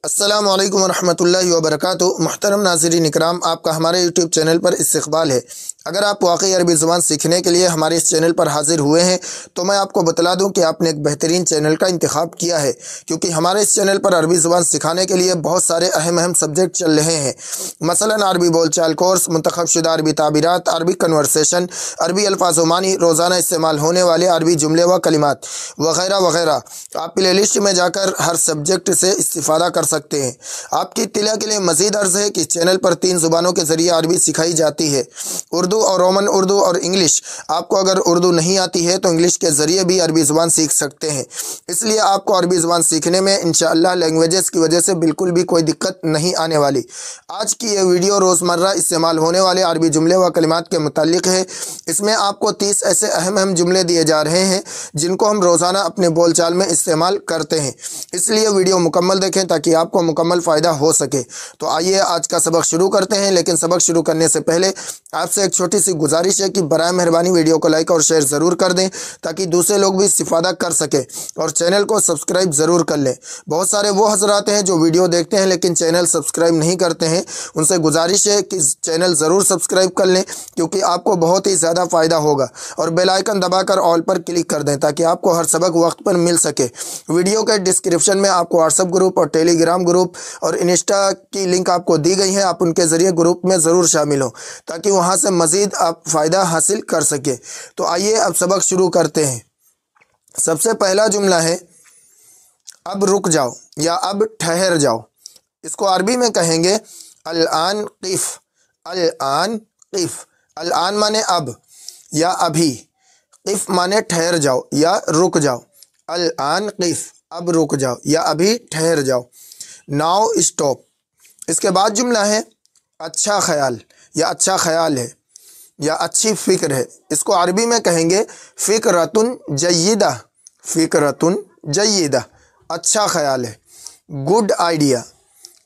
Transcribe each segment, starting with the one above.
अस्सलामु अलैकुम वरहमतुल्लाहि वबरकातुहू। मुहतरम नाज़रीन इकराम, आपका हमारे यूट्यूब चैनल पर इस्तक़बाल है। अगर आप वाकई अरबी ज़ुबान सीखने के लिए हमारे इस चैनल पर हाज़िर हुए हैं तो मैं आपको बतला दूं कि आपने एक बेहतरीन चैनल का इंतखाब किया है, क्योंकि हमारे इस चैनल पर अरबी ज़ुबान सिखाने के लिए बहुत सारे अहम सब्जेक्ट चल रहे हैं। मसलन अरबी बोलचाल कोर्स, मुंतखब अरबी ताबीरात, अरबी कन्वर्सेशन, अरबी अल्फाज़-ओ-मानी, रोज़ाना इस्तेमाल होने वाले अरबी जुमले व कलिमात वग़ैरह वग़ैरह। आप प्ले लिस्ट में जाकर हर सब्जेक्ट से इस्तिफ़ादा कर सकते हैं। आपकी इत्तिला के लिए मज़ीद अर्ज़ है कि इस चैनल पर 3 ज़ुबानों के ज़रिए अरबी सिखाई जाती है, उर्दू और रोमन उर्दू और इंग्लिश। आपको अगर उर्दू नहीं आती है तो इंग्लिश के ज़रिए भी अरबी ज़ुबान सीख सकते हैं। इसलिए आपको अरबी ज़ुबान सीखने में इंशाअल्लाह लैंग्वेजेस की वजह से बिल्कुल भी कोई दिक्कत नहीं आने वाली। आज की ये वीडियो रोज़मर्रा इस्तेमाल होने वाले अरबी जुमले व कलिमात के मुताल्लिक़ है। इसमें आपको 30 ऐसे अहम जुमले दिए जा रहे हैं जिनको हम रोज़ाना अपने बोलचाल में इस्तेमाल करते हैं। इसलिए वीडियो मुकम्मल देखें ताकि आपको मुकम्मल फ़ायदा हो सके। तो आइए आज का सबक शुरू करते हैं, लेकिन सबक शुरू करने से पहले आपसे एक छोटी सी गुजारिश है कि बराए मेहरबानी वीडियो को लाइक और शेयर ज़रूर कर दें ताकि दूसरे लोग भी इस्तिफ़ादा कर सके, और चैनल को सब्सक्राइब ज़रूर कर लें। बहुत सारे वो हज़रात हैं जो वीडियो देखते हैं लेकिन चैनल सब्सक्राइब नहीं करते हैं, उनसे गुजारिश है कि चैनल ज़रूर सब्सक्राइब कर लें, क्योंकि आपको बहुत ही ज़्यादा फ़ायदा होगा। और बेल आइकन दबाकर ऑल पर क्लिक कर दें ताकि आपको हर सबक वक्त पर मिल सके। वीडियो के डिस्क्रिप्शन में आपको व्हाट्सएप ग्रुप और टेलीग्राम ग्रुप और इंस्टा की लिंक आपको दी गई है। आप उनके ज़रिए ग्रुप में ज़रूर शामिल हो ताकि वहाँ से मज़ीद आप फ़ायदा हासिल कर सके। तो आइए अब सबक शुरू करते हैं। सबसे पहला जुमला है अब रुक जाओ या अब ठहर जाओ। इसको अरबी में कहेंगे अल-आन क़िफ़। अल-आन क़िफ़। अल-आन माने अब या अभी, क़िफ़ माने ठहर जाओ या रुक जाओ। अल-आन क़िफ़, अब रुक जाओ या अभी ठहर जाओ। Now stop. इसके बाद जुमला है अच्छा ख्याल या अच्छा ख्याल है या अच्छी फ़िक्र है। इसको अरबी में कहेंगे फ़िक्रतुन जय्यिदा। फ़िक्रतुन जय्यिदा, अच्छा ख्याल है, गुड आइडिया।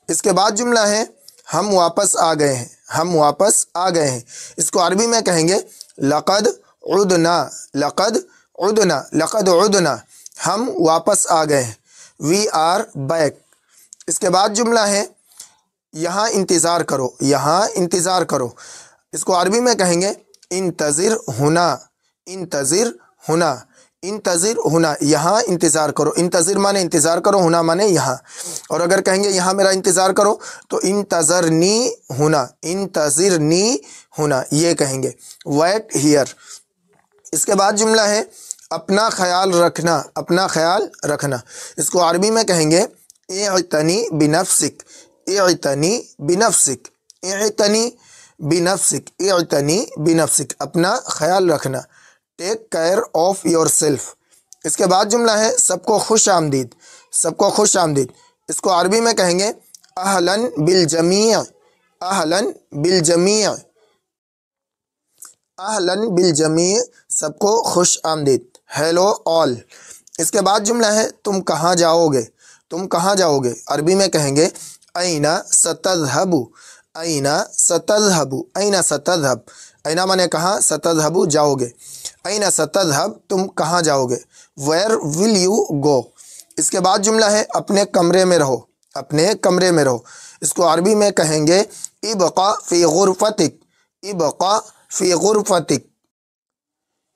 इसके बाद जुमला है हम वापस आ गए हैं। हम वापस आ गए हैं। इसको अरबी में कहेंगे लक़द उदना। लक़द उदना, लक़द उदना, हम वापस आ गए हैं, वी आर बैक। इसके बाद जुमला है यहाँ इंतज़ार करो। यहाँ इंतज़ार करो। इसको अरबी में कहेंगे इंतज़िर हुना। इंतज़िर हुना। इंतज़िर हुना, यहाँ इंतज़ार करो। इंतज़िर माने इंतज़ार करो, हुना माने यहाँ। और अगर कहेंगे यहाँ मेरा इंतज़ार करो तो इंतज़रनी हुना। इंतज़िरनी हुना, ये कहेंगे वेट हियर। इसके बाद जुमला है अपना ख्याल रखना। अपना ख्याल रखना। इसको अरबी में कहेंगे इअतनी बिनफ्सिक। इअतनी बिनफ्सिक। इअतनी बिनफ्सिक। इअतनी बिनफ्सिक, अपना ख्याल रखना। Take care of yourself. इसके बाद जुमला है सबको खुश आमदीद। सबको खुश आमदीद। इसको अरबी में कहेंगे अहलन बिल जमी। अहलन बिल जमी। अहलन बिल जमी, सबको खुश आमदीद, हेलो ऑल। इसके बाद जुमला है तुम कहाँ जाओगे। तुम कहाँ जाओगे। अरबी में कहेंगे ऐना सतज़हबु। ऐना सतज़हबु। ऐना सतज़हब, ऐना माने कहाँ, सतज़हबु जाओगे। ऐना सतज़हब, तुम कहाँ जाओगे। Where will you go. इसके बाद जुमला है अपने कमरे में रहो। अपने कमरे में रहो। इसको अरबी में कहेंगे इबक़ा फ़ी ग़ुरफ़तिक। इबक़ा फ़ी ग़ुरफ़तिक।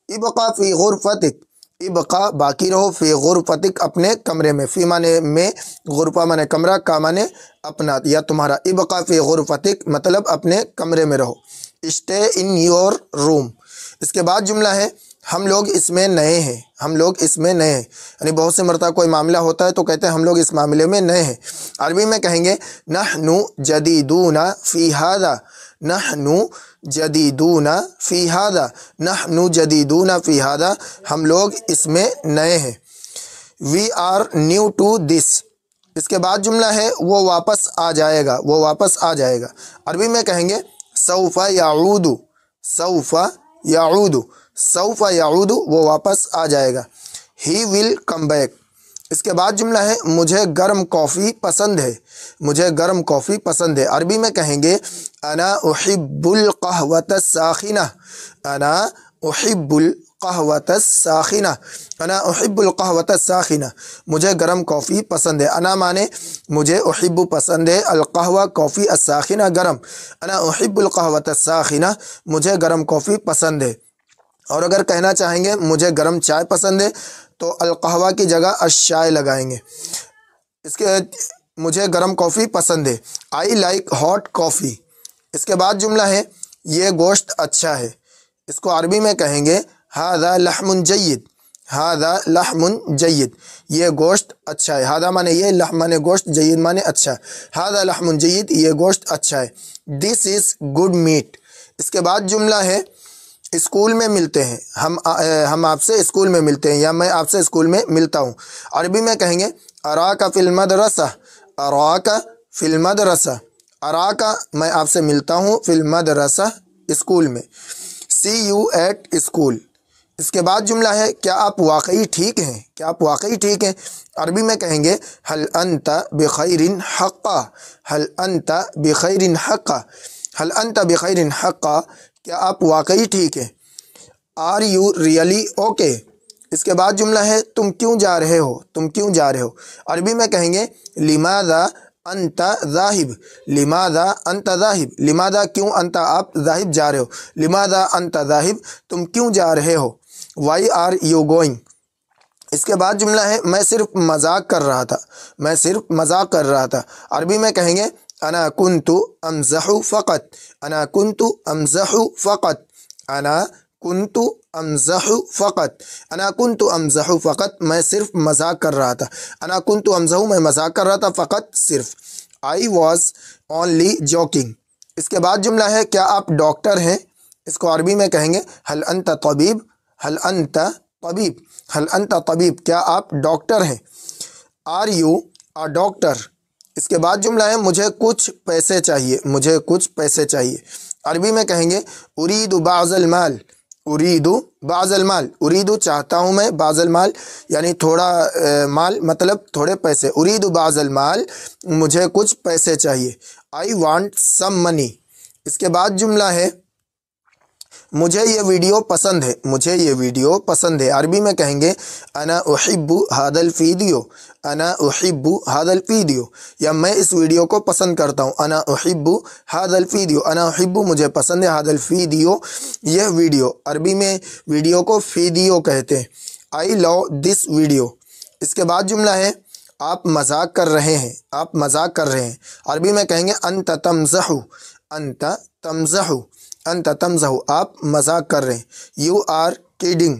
इबक़ा फ़ी ग़ुरफ़तिक, इबक़ा बाकी रहो, फ़ी ग़ुरफ़तिक अपने कमरे में। फ़ी माने में, ग़ुरफ़ा माने कमरा, का माने अपना या तुम्हारा। इबक़ा फ़ी ग़ुरफ़तिक मतलब अपने कमरे में रहो। Stay in your room. इसके बाद जुमला है हम लोग इसमें नए हैं। हम लोग इसमें नए हैं, यानी बहुत से मरतबा कोई मामला होता है तो कहते हैं हम लोग इस मामले में नए हैं। अरबी में कहेंगे नहनु जदीदूना फ़ी हादा। नहनु जदीदूना फ़ी हादा। नहनु जदीदूना फ़ी हादा, हम लोग इसमें नए हैं। We are new to this. इसके बाद जुमला है वो वापस आ जाएगा। वो वापस आ जाएगा। अरबी में कहेंगे सौफ़ा याऊदु। सौफ़ा याऊदु। सौफ़ा याऊदु, वो वापस आ जाएगा। He will come back. इसके बाद जुमला है मुझे गर्म कॉफ़ी पसंद है। मुझे गर्म कॉफ़ी पसंद है। अरबी में कहेंगे अना उहिब्बुल क़हवत साख़िना। अना उहिब्बुल कहवत साखिना, अना उहिब्बुल कहवत साखिना, मुझे गरम कॉफ़ी पसंद है। अना माने मुझे, उहिब्बु पसंद है, अल कहवा कॉफ़ी, अस्साखिना गरम, अना उहिब्बुल कहवत साखिना, मुझे गरम कॉफ़ी पसंद है। और अगर कहना चाहेंगे मुझे गरम चाय पसंद है तो अल कहवा की जगह अश-चाय लगाएंगे। इसके मुझे गरम कॉफ़ी पसंद है। I like hot coffee. इसके बाद जुमला है ये गोश्त अच्छा है। इसको अरबी में कहेंगे हादा लहमुन जय्यिद, हादा लहमुन जय्यिद, ये गोश्त अच्छा है। हादा माने ये, लहम माने गोश्त, जय्यिद माने अच्छा। हादा लहमुन जय्यिद, ये गोश्त अच्छा है। This is good meat. इसके बाद जुमला है स्कूल में मिलते हैं, हम आपसे स्कूल में मिलते हैं, या मैं आपसे स्कूल में मिलता हूँ। अरबी में कहेंगे अराका फिल मदरसा, अराका फिल मदरसा, अराका मैं आपसे मिलता हूँ, फिल मदरसा स्कूल में। सी यू एट स्कूल। इसके बाद जुमला है क्या आप वाकई ठीक हैं, क्या आप वाकई ठीक हैं। अरबी में कहेंगे हल अंता बिखैरिन हक्का, हल अंता बिखैरिन हक्का, हल अंता बिखैरिन हक्का, क्या आप वाकई ठीक हैं। Are you really okay. इसके बाद जुमला है तुम क्यों जा रहे हो, तुम क्यों जा रहे हो। अरबी में कहेंगे लिमादा अंता ज़ाहिब, लिमादा अंता ज़ाहिब, लिमादा क्यों, अंता आप, ज़ाहिब जा रहे हो, लिमादा अंता ज़ाहिब, तुम क्यों जा रहे हो। Why are you going. इसके बाद जुमला है मैं सिर्फ मजाक कर रहा था, मैं सिर्फ मजाक कर रहा था। अरबी में कहेंगे अना कुन्तु अमज़हु फ़क़त, अना कुन्तु अमज़हु फ़क़त, अना कुन्तु अमज़हु फ़क़त, अना कुन्तु अमज़हु फ़क़त, मैं सिर्फ मजाक कर रहा था। अना कुन्तु अमज़हु, मैं मजाक कर रहा था, फ़क़त सिर्फ। I was only joking. इसके बाद जुमला है क्या आप डॉक्टर हैं। इसको अरबी में कहेंगे हल अंता तबीब, हल अंता तबीब, हल अंता तबीब, क्या आप डॉक्टर हैं। Are you a doctor. इसके बाद जुमला है मुझे कुछ पैसे चाहिए, मुझे कुछ पैसे चाहिए। अरबी में कहेंगे उरीदु बाज़ल माल, उरीदु बाज़ल माल, उरीदु चाहता हूँ मैं, बाज़ल माल यानी थोड़ा माल मतलब थोड़े पैसे, उरीदु बाज़ल माल, मुझे कुछ पैसे चाहिए। I want some money. इसके बाद जुमला है मुझे ये वीडियो पसंद है, मुझे ये वीडियो पसंद है। अरबी में कहेंगे अना उहिब्बु हादल वीडियो, अना उहिब्बु हादल वीडियो, या मैं इस वीडियो को पसंद करता हूँ। अना उहिब्बु हादल वीडियो, अना उहिब्बु मुझे पसंद है, हादल वीडियो यह वीडियो। अरबी में वीडियो को वीडियो कहते हैं। I love this video. इसके बाद जुमला है आप मजाक कर रहे हैं, आप मजाक कर रहे हैं। अरबी में कहेंगे अंत तमज़हु, अंत तमज़हु, अंत तमज़हु, आप मजाक कर रहे हैं। You are kidding.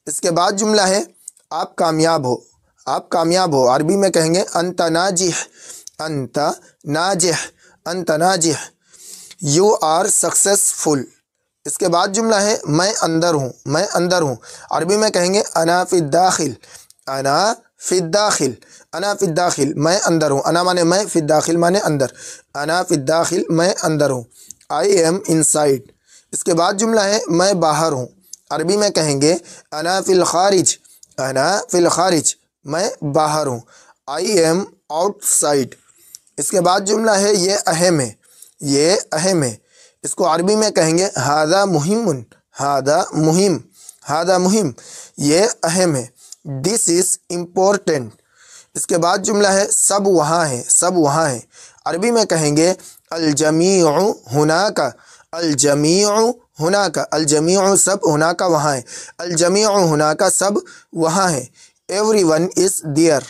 इसके बाद जुमला है आप कामयाब हो, आप कामयाब हो। अरबी में कहेंगे अंत नाजिह, अंत नाजिह, अंत नाजिह, यू आर सक्सेसफुल। इसके बाद जुमला है मैं अंदर हूँ, मैं अंदर हूँ। अरबी में कहेंगे अना फिद दाखिल, अना फिद दाखिल, अना फिद दाखिल, मैं अंदर हूँ। अना माने मैं, फिद दाखिल माने अंदर, अना फिद दाखिल, मैं अंदर हूँ। I am inside. इसके बाद जुमला है मैं बाहर हूँ। अरबी में कहेंगे अना फिल खारिज, अना फिल खारिज, मैं बाहर हूँ। I am outside. इसके बाद जुमला है ये अहम है, ये अहम है। इसको अरबी में कहेंगे हादा मुहिमुन, हादा मुहिम, हादा मुहिम, ये अहम है। This is important. इसके बाद जुमला है सब वहाँ है, सब वहाँ है। अरबी में कहेंगे अल जमीउ हुनाका, अल जमीउ हुनाका, अल जमीउ सब, हुनाका वहाँ है, अल जमीउ हुनाका सब वहाँ है। Everyone is there.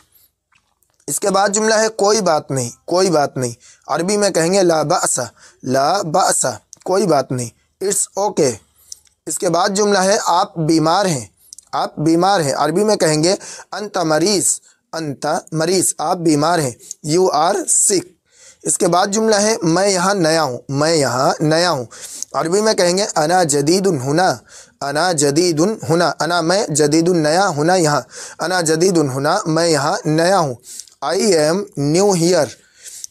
इसके बाद जुमला है कोई बात नहीं, कोई बात नहीं। अरबी में कहेंगे ला बासा, ला बासा, कोई बात नहीं, इट्स ओके। इसके बाद जुमला है आप बीमार हैं, आप बीमार हैं। अरबी में कहेंगे अंत मरीज़, अंत मरीज़, आप बीमार हैं। You are sick. इसके बाद जुमला है मैं यहाँ नया हूँ, मैं यहाँ नया हूँ। अरबी में कहेंगे अना जदीदुन हुना, अना जदीदुन हुना, अना मैं, जदीदुन नया, हुना यहाँ, अना जदीदुन हुना, मैं यहाँ नया हूँ। I am new here.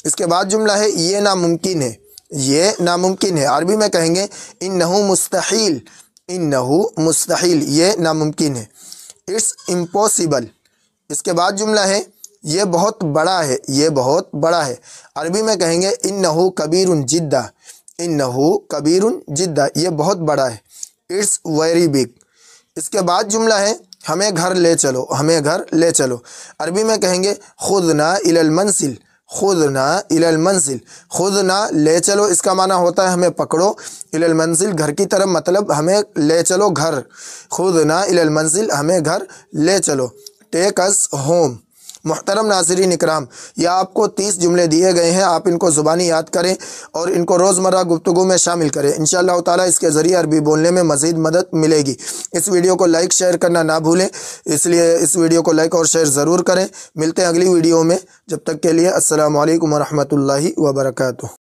इसके बाद जुमला है ये नामुमकिन है, ये नामुमकिन है। अरबी में कहेंगे इन्नहु मुस्तहील, इन्नहु मुस्तहील, ये नामुमकिन है। It's impossible. इसके बाद जुमला है ये बहुत बड़ा है, ये बहुत बड़ा है। अरबी में कहेंगे इन्नहु कबीरुन जिद्दा, इन्नहु कबीरुन जिद्दा, ये बहुत बड़ा है। It's very big. اس کے بعد جملہ ہے ہمیں گھر لے چلو، ہمیں گھر لے چلو۔ عربی میں کہیں گے خذنا الی المنزل، خذنا الی المنزل، خذنا لے چلو، اس کا معنی ہوتا ہے ہمیں پکڑو، الی المنزل گھر کی طرف، مطلب ہمیں لے چلو گھر، خذنا الی المنزل ہمیں گھر لے چلو، ٹیک اس ہوم۔ محترم ناظرین اکرام، یہ آپ کو 30 جملے دیے گئے ہیں، آپ ان کو زبانی یاد کریں اور ان کو روزمرہ گفتگو میں شامل کریں، انشاءاللہ تعالیٰ اس کے ذریعے عربی بولنے میں مزید مدد ملے گی۔ اس ویڈیو کو لائک شیئر کرنا نہ بھولیں، اس لیے اس ویڈیو کو لائک اور شیئر ضرور کریں۔ ملتے ہیں اگلی ویڈیو میں، جب تک کے لیے السلام علیکم ورحمۃ اللہ وبرکاتہ۔